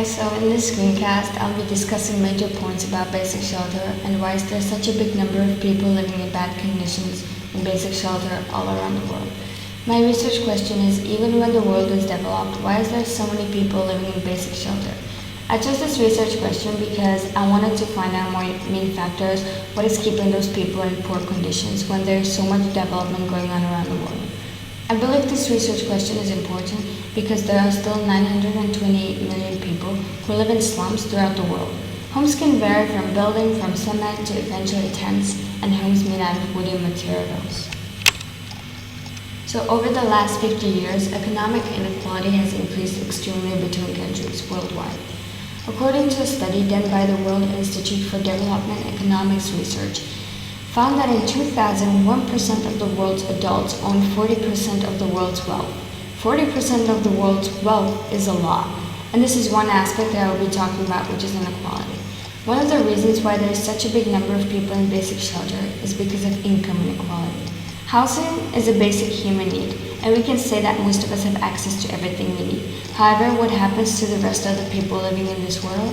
Hi, so in this screencast, I'll be discussing major points about basic shelter and why is there such a big number of people living in bad conditions in basic shelter all around the world. My research question is, even when the world is developed, why is there so many people living in basic shelter? I chose this research question because I wanted to find out more main factors, what is keeping those people in poor conditions when there is so much development going on around the world. I believe this research question is important because there are still 928 million people who live in slums throughout the world. Homes can vary from building from cement to eventually tents and homes made out of wooden materials. So over the last 50 years, economic inequality has increased extremely between countries worldwide. According to a study done by the World Institute for Development Economics Research, found that in 2000, 1% of the world's adults owned 40% of the world's wealth. 40% of the world's wealth is a lot, and this is one aspect that I will be talking about, which is inequality. One of the reasons why there is such a big number of people in basic shelter is because of income inequality. Housing is a basic human need, and we can say that most of us have access to everything we need. However, what happens to the rest of the people living in this world?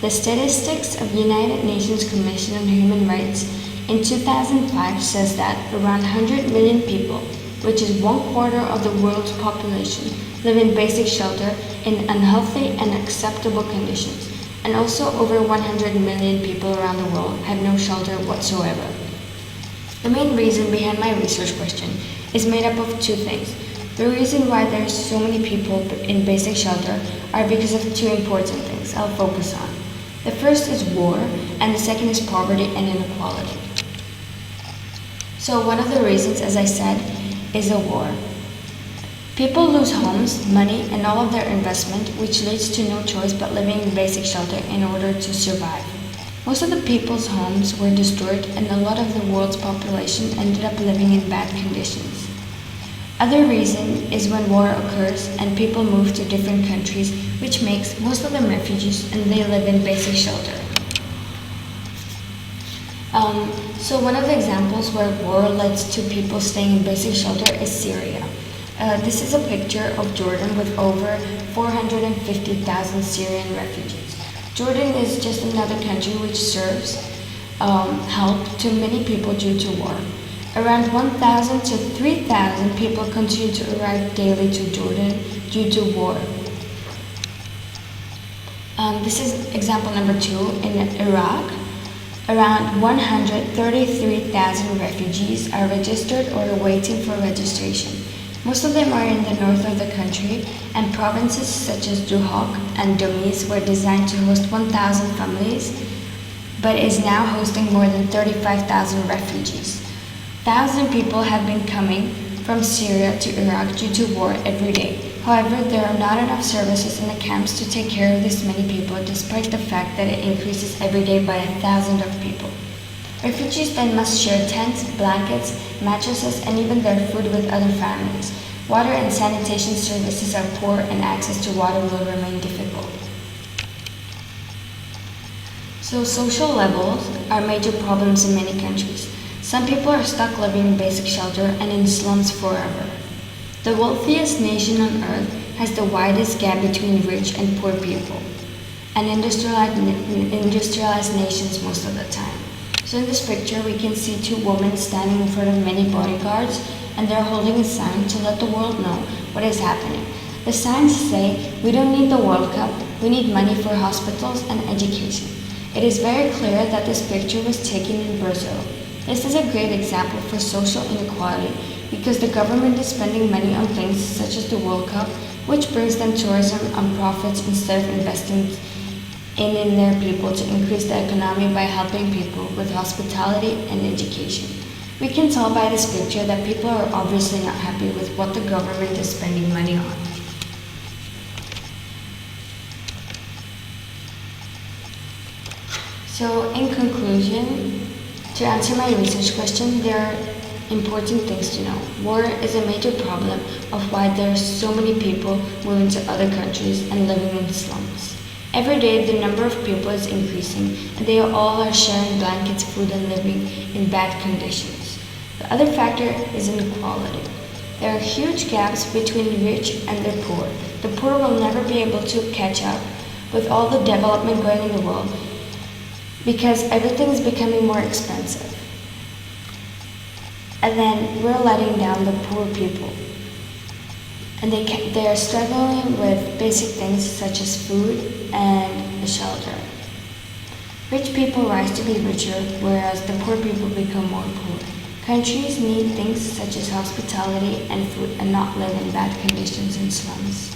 The statistics of the United Nations Commission on Human Rights in 2005 says that around 100 million people, which is 1/4 of the world's population, live in basic shelter in unhealthy and acceptable conditions, and also over 100 million people around the world have no shelter whatsoever. The main reason behind my research question is made up of two things. The reason why there are so many people in basic shelter are because of two important things I'll focus on. The first is war, and the second is poverty and inequality. So one of the reasons, as I said, is a war. People lose homes, money, and all of their investment, which leads to no choice but living in basic shelter in order to survive. Most of the people's homes were destroyed, and a lot of the world's population ended up living in bad conditions. Other reason is when war occurs and people move to different countries, which makes most of them refugees and they live in basic shelter. So one of the examples where war led to people staying in basic shelter is Syria. This is a picture of Jordan with over 450,000 Syrian refugees. Jordan is just another country which serves help to many people due to war. Around 1,000 to 3,000 people continue to arrive daily to Jordan due to war. This is example number 2 in Iraq. Around 133,000 refugees are registered or are waiting for registration. Most of them are in the north of the country, and provinces such as Duhok and Domiz were designed to host 1,000 families, but is now hosting more than 35,000 refugees. 1,000 people have been coming from Syria to Iraq due to war every day. However, there are not enough services in the camps to take care of this many people, despite the fact that it increases every day by 1,000 of people. Refugees then must share tents, blankets, mattresses, and even their food with other families. Water and sanitation services are poor, and access to water will remain difficult. So social levels are major problems in many countries. Some people are stuck living in basic shelter and in slums forever. The wealthiest nation on earth has the widest gap between rich and poor people, and industrialized nations most of the time. So in this picture, we can see two women standing in front of many bodyguards, and they're holding a sign to let the world know what is happening. The signs say, "We don't need the World Cup, we need money for hospitals and education." It is very clear that this picture was taken in Brazil. This is a great example for social inequality because the government is spending money on things such as the World Cup, which brings them tourism and profits instead of investing in their people to increase the economy by helping people with hospitality and education. We can tell by this picture that people are obviously not happy with what the government is spending money on. So in conclusion, to answer my research question, there are important things to know. War is a major problem of why there are so many people moving to other countries and living in slums. Every day, the number of people is increasing, and they all are sharing blankets, food, and living in bad conditions. The other factor is inequality. There are huge gaps between the rich and the poor. The poor will never be able to catch up with all the development going in the world, because everything is becoming more expensive. And then we're letting down the poor people. And they are struggling with basic things such as food and a shelter. Rich people rise to be richer, whereas the poor people become more poor. Countries need things such as hospitality and food and not live in bad conditions in slums.